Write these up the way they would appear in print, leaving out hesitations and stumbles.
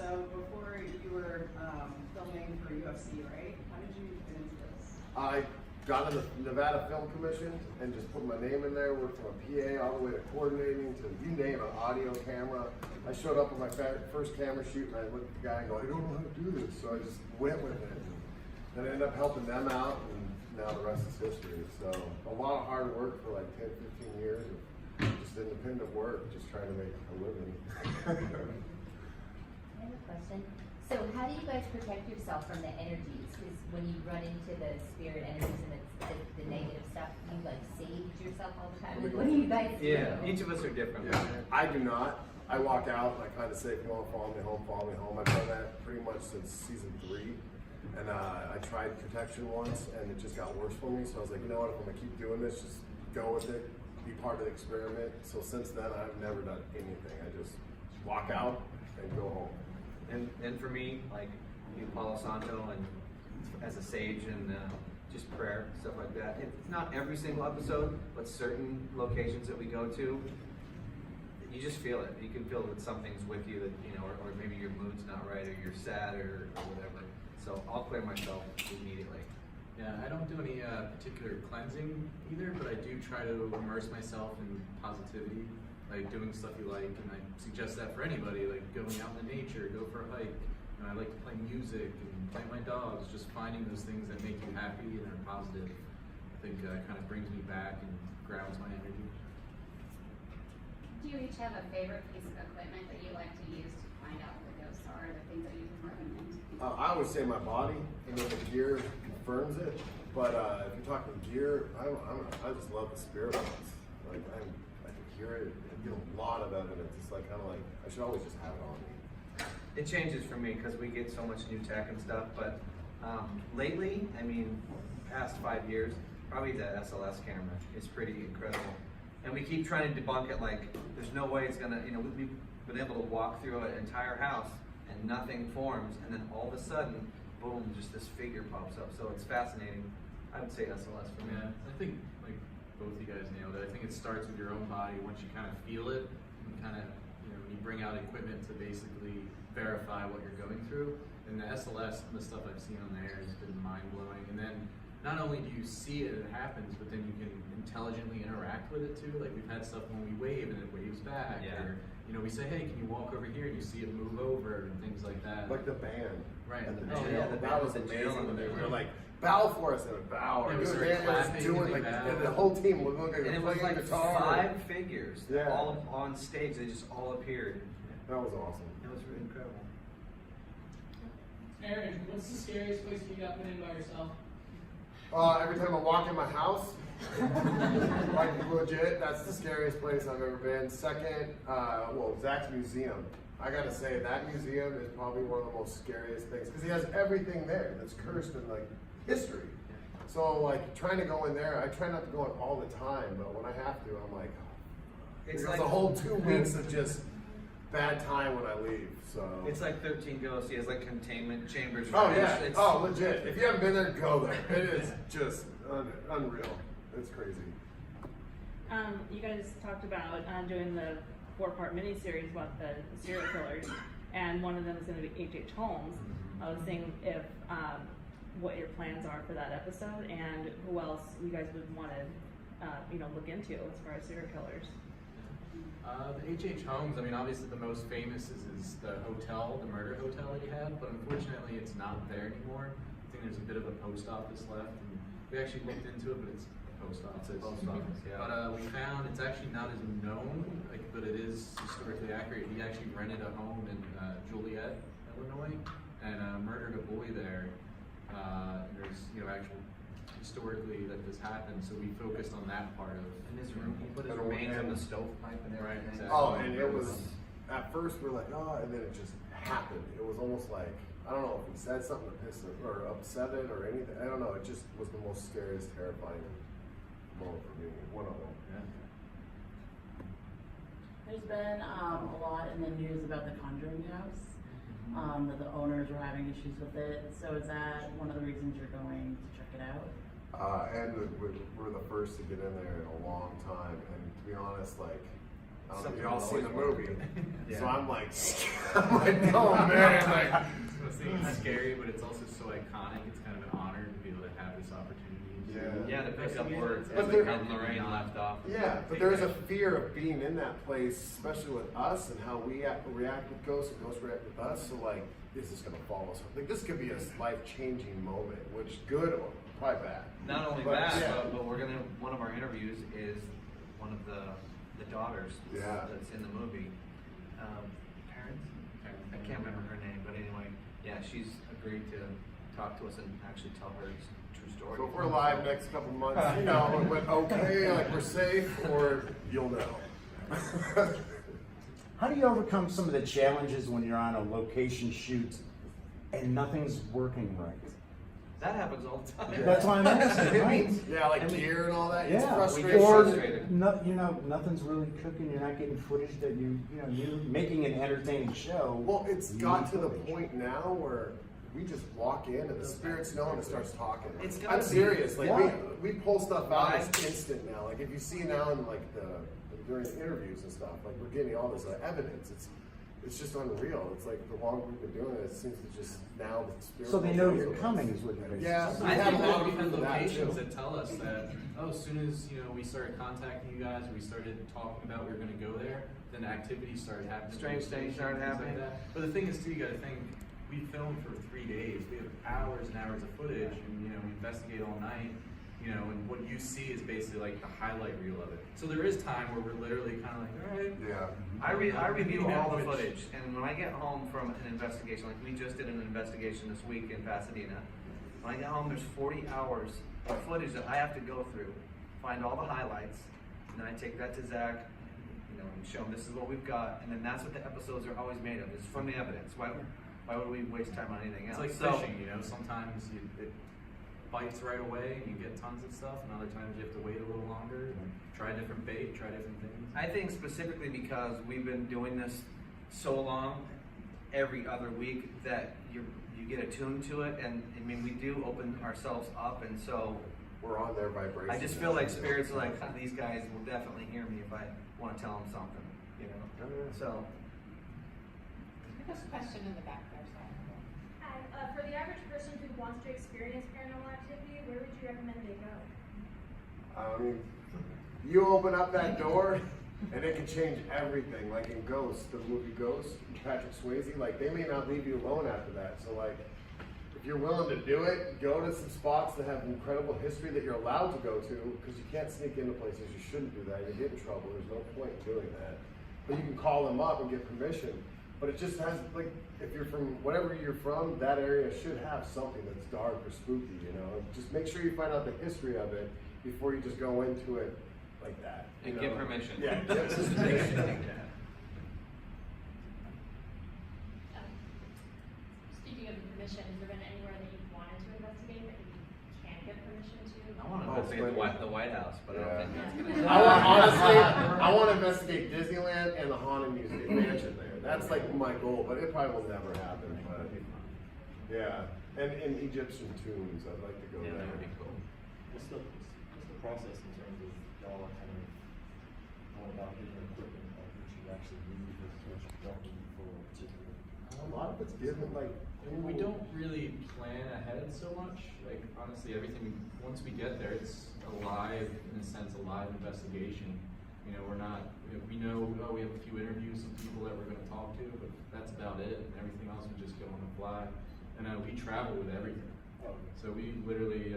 So before you were filming for UFC, right? How did you get into this? I got in the Nevada Film Commission and just put my name in there, worked from a PA all the way to coordinating to, you name it, audio, camera. I showed up with my first camera shoot and I looked at the guy and go, I don't know how to do this. So I just went with it. And I ended up helping them out, and now the rest is history. So a lot of hard work for like 10, 15 years of just independent work, just trying to make a living. I have a question. So how do you guys protect yourself from the energies? Because when you run into the spirit energies and the negative stuff, you like sage yourself all the time. Like, what do you guys do? Yeah, each of us are different. Yeah, I do not. I walk out and I kind of say, if you want to follow me home, follow me home. I've done that pretty much since season 3. And I tried protection once and it just got worse for me. So I was like, you know what, if I'm gonna keep doing this, just go with it, be part of the experiment. So since then, I've never done anything. I just walk out and go home. And for me, like you, Palo Santo, and as a sage and just prayer, stuff like that. It's not every single episode, but certain locations that we go to, you just feel it. You can feel that something's with you, that or maybe your mood's not right, or you're sad, or whatever. So I'll clear myself immediately. Yeah, I don't do any particular cleansing either, but I do try to immerse myself in positivity, like doing stuff you like, and I suggest that for anybody, like going out in the nature, go for a hike. I like to play music and play my dogs, just finding those things that make you happy and are positive. I think kind of brings me back and grounds my energy. Do you each have a favorite piece of equipment that you like to use to find out what the ghosts are, the things that you can recommend? I would say my body, and then the gear confirms it. But if you're talking gear, I just love the spirit ones. Like I can hear it and get a lot of evidence. It's like kind of like I should always just have it on me. It changes for me because we get so much new tech and stuff, but lately, I mean, past 5 years, probably the SLS camera is pretty incredible. And we keep trying to debunk it like, there's no way it's gonna, we've been able to walk through an entire house and nothing forms, and then all of a sudden, boom, just this figure pops up. So it's fascinating. I would say SLS for me. Yeah, I think like both you guys nailed it. I think it starts with your own body. Once you kind of feel it, and kind of, when you bring out equipment to basically verify what you're going through. And the SLS, the stuff I've seen on there has been mind-blowing. And then not only do you see it, it happens, but then you can intelligently interact with it too. Like we've had stuff when we wave and it waves back. Yeah. Or, we say, hey, can you walk over here? And you see it move over and things like that. Like the band. Right. And the Oh, jail. yeah, the that band was with the amazing jail when they and were the- like, bow for us, and a bow. Yeah, Or we the started band was clapping doing and like, they and the bowed. whole team was looking And it was playing like guitar. 5 figures that Yeah. all on stage. They just all appeared. That was awesome. It was really incredible. Aaron, what's the scariest place you got put in by yourself? Every time I walk in my house, like legit, that's the scariest place I've ever been. Second, Zak's museum. I gotta say, that museum is probably one of the most scariest things because he has everything there that's cursed in like history. So like trying to go in there, I try not to go in all the time, but when I have to, I'm like, It's there's like a whole 2 weeks of just bad time when I leave. So It's like 13 Ghosts. He has like containment chambers. oh right? yeah, It's- oh legit. If you haven't been there, go there. It is just unreal. It's crazy. You guys talked about doing the 4-part miniseries about the serial killers, and one of them is going to be H.H. Holmes. I was seeing if what your plans are for that episode, and who else you guys would want to look into as far as serial killers. The H.H. Holmes, I mean, obviously the most famous is the hotel, the murder hotel that he had, but unfortunately it's not there anymore. I think there's a bit of a post office left, and we actually looked into it, but it's a post office. Post office, yeah. But we found it's actually not as known, but it is historically accurate. He actually rented a home in Joliet, Illinois, and murdered a boy there. There's actual historically that this happened, so we focused on that part of In his room, he put his And- remains in the stovepipe and Right, everything. exactly. Oh, and it was, at first we were like, oh, and then it just happened. It was almost like, I don't know if he said something to piss it or upset it or anything. I don't know. It just was the most scariest, terrifying moment for me. One of them. Yeah. There's been a lot in the news about the Conjuring House, that the owners were having issues with it. So is that one of the reasons you're going to check it out? And we're the first to get in there in a long time. And to be honest, like, I don't know if Something y'all I've seen the always movie. wanted. So Yeah. I'm like, oh man, like, I think it's scary, but it's also so iconic. It's kind of an honor to be able to have this opportunity. Yeah. Yeah, to pick up words But as there- Lorraine left off. yeah, but there's a fear of being in that place, especially with us and how we react with ghosts and ghosts react with us. So like, is this gonna follow us? Like, this could be a life-changing moment, which good or probably bad. Not only But, that, yeah. but we're gonna, one of our interviews is one of the daughters Yeah. that's in the movie. Parents? I can't remember her name, but anyway, yeah, she's agreed to talk to us and actually tell her true story. So if we're live next couple months, you know, it went okay, like we're safe, or you'll know. How do you overcome some of the challenges when you're on a location shoot and nothing's working right? That happens all the time. That's why I'm asking, right? Yeah, like And we- gear and all that. It's Yeah, frustrating. or frustrated. nothing's really cooking. You're not getting footage that you're making an entertaining show. Well, it's You got need to the footage. point now where we just walk in and the spirit's know and it starts talking. It's gotta I'm be. serious. Like Yeah. we pull stuff out. Live. It's instant now. Like if you see now in like during the interviews and stuff, like we're getting all this evidence. It's just unreal. It's like the longer we've been doing it, it seems to just now the spirit. So they know you're coming is what you're basically Yeah. saying. I have think a lot that of we have proof of that, locations too. that tell us that, oh, as soon as, we started contacting you guys, we started talking about we were gonna go there, then activities started happening. Strange things started things like happening. that. But the thing is too, you gotta think, we filmed for 3 days, we have hours and hours of footage, and, we investigate all night, and what you see is basically like the highlight reel of it. So there is time where we're literally kinda like, all right. Yeah. I review Yeah, all the which- footage, and when I get home from an investigation, like we just did an investigation this week in Pasadena, when I get home, there's 40 hours of footage that I have to go through, find all the highlights, and then I take that to Zach, and show him this is what we've got, and then that's what the episodes are always made of, is from the evidence. Why would we waste time on anything It's else? like fishing, sometimes it bites right away and you get tons of stuff, and other times you have to wait a little longer and try different bait, try different things. I think specifically because we've been doing this so long, every other week, that you get attuned to it, and I mean, we do open ourselves up, and so We're on their vibration. I just feel like spirits are like, these guys will definitely hear me if I want to tell them something, so. There's a question in the back there, sorry. Hi, for the average person who wants to experience paranormal activity, where would you recommend they go? I mean, you open up that door and it can change everything. Like in Ghost, the movie Ghost, Patrick Swayze, like they may not leave you alone after that. So like, if you're willing to do it, go to some spots that have incredible history that you're allowed to go to, because you can't sneak into places. You shouldn't do that. You get in trouble. There's no point in doing that. But you can call them up and get permission. But it just has, like, if you're from, whatever you're from, that area should have something that's dark or spooky, Just make sure you find out the history of it before you just go into it like that. And get permission. Yeah, get permission. Speaking of permission, has there been anywhere that you've wanted to investigate that you can't get permission to? I want to investigate the White House, but I don't think that's gonna Honestly, I want to investigate Disneyland and the Haunted Museum Mansion there. That's like my goal, but it probably will never happen. But yeah, and in Egyptian tombs, I'd like to go Yeah, there. that would be cool. What's the process in terms of y'all kind of going about getting equipment, like what you actually need versus what you don't need for a particular? A lot of it's given, like, We don't really plan ahead so much. Like, honestly, everything, once we get there, it's a live, in a sense, a live investigation. We're not, we know, we have a few interviews, some people that we're going to talk to, but that's about it. And everything else we just go on the fly. And we travel with everything. So we literally,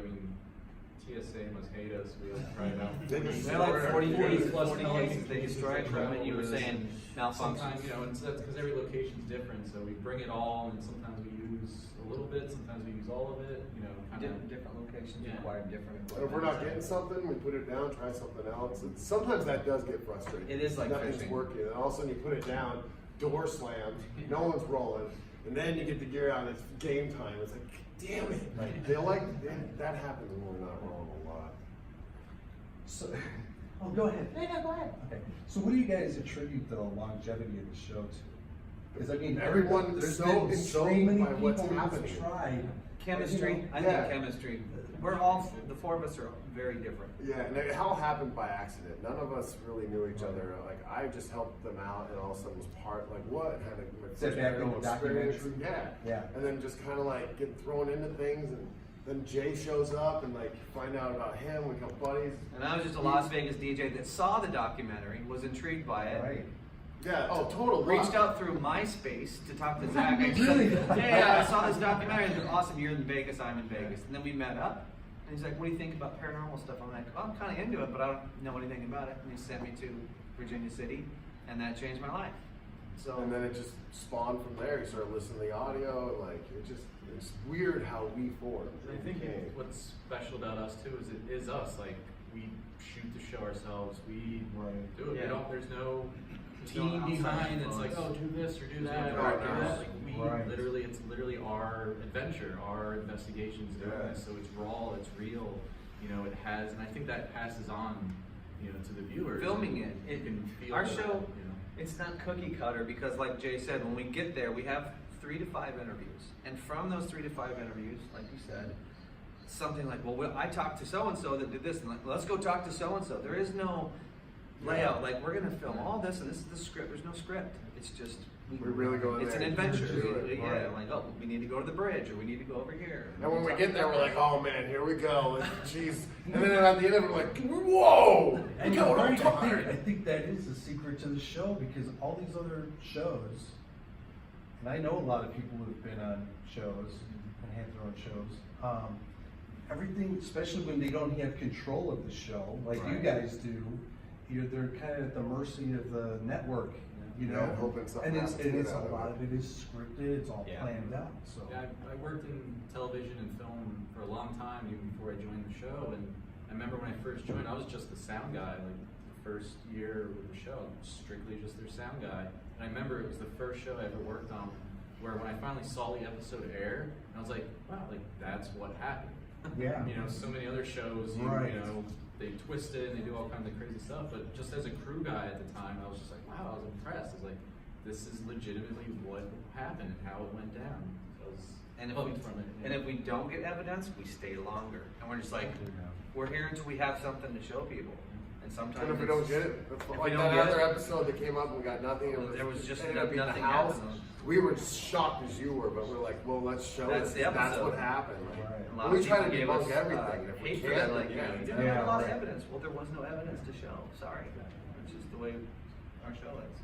TSA must hate us. We have probably about They're like 40 plus cases they destroyed from it. You were saying sometimes, malfunctions. and so that's because every location's different. So we bring it all, and sometimes we use a little bit, sometimes we use all of it. Kind of Different locations Yeah. require different And equipment. if we're not getting something, we put it down, try something else. And sometimes that does get frustrating. It is like nothing's fishing. working, and all of a sudden you put it down, door slammed, no one's rolling, and then you get the gear out, and it's game time. It's like, damn it! Like that happens when we're not rolling a lot. So, go ahead. No, go ahead. Okay. So what do you guys attribute the longevity of the show to? Because I mean, Everyone there's is so been so intrigued many by what's people happening. who've tried. Chemistry, I Yeah. think chemistry. We're all, the four of us are very different. Yeah, and it all happened by accident. None of us really knew each other. Like, I just helped them out, and all of a sudden was part, like, what? Had a Is that back in the experience. documentary? Yeah. Yeah. And then just kind of like getting thrown into things, and then Jay shows up, and like find out about him. We become buddies. And I was just a Las Vegas DJ that saw the documentary, was intrigued by it. Right. Yeah. Oh, total. Reached out through MySpace to talk to Zak. Really? Yeah, I saw this documentary. It was awesome. You're in Vegas. I'm in Vegas. And then we met up. And he's like, "What do you think about paranormal stuff?" I'm like, "Well, I'm kind of into it, but I don't know anything about it." And he sent me to Virginia City, and that changed my life. So. And then it just spawned from there. You started listening to the audio, and like it's weird how we formed. I think what's special about us too is it is us. Like we shoot the show ourselves. We do it. Yeah. We don't. There's no There's team no behind. outside It's like, oh, influence. do this or do There's that no or directors. do that. Like we Right. literally, it's literally our adventure, our investigations doing Yeah. this. So it's raw. It's real. You know, it has, and I think that passes on, you know, to the viewers. Filming it, you can feel our that, show, You know. it's not cookie cutter because, like Jay said, when we get there, we have 3 to 5 interviews, and from those 3 to 5 interviews, like you said, something like, well, I talked to so and so that did this, and like, let's go talk to so and so. There is no layout. Like, we're gonna film all this, and this is the script. There's no script. It's just We really go in it's there an and adventure. do it. Yeah, like, oh, we need to go to the bridge, or we need to go over here. And when we get there, we're like, oh man, here we go. Like, jeez. And then at the end of it, we're like, whoa! And Look you're how right, tired. I think that is the secret to the show, because all these other shows, and I know a lot of people who've been on shows and had their own shows, everything, especially when they don't have control of the show, like you Right. guys do, they're kind of at the mercy of the network, you know? Yeah, hoping something and it's happens out a of lot it. of it is scripted, it's all Yeah. planned out, so. Yeah, I worked in television and film for a long time, even before I joined the show. And I remember when I first joined, I was just the sound guy. Like the first year with the show, strictly just their sound guy. And I remember it was the first show I ever worked on, where when I finally saw the episode air, I was like, wow, like that's what happened. Yeah. You know, so many other shows, Right. you know, they twist it and they do all kinds of crazy stuff. But just as a crew guy at the time, I was just like, wow, I was impressed. I was like, this is legitimately what happened and how it went down. So I was And if, hooked from it. and if we don't get evidence, we stay longer. And we're just like, we're here until we have something to show people. And sometimes And if we it's- don't get it, if like we that don't get other it- episode that came up and we got nothing. There was just ended up being nothing the house. happened. We were just shocked as you were, but we're like, well, let's show That's it. the That's episode. what happened. Like, Right. A lot we of try to people gave debunk us, everything. If we hate for can, that, like, we yeah, can. you didn't Yeah, have a lot of right. evidence. Well, there was no evidence to show. Sorry. Which is the way our show is.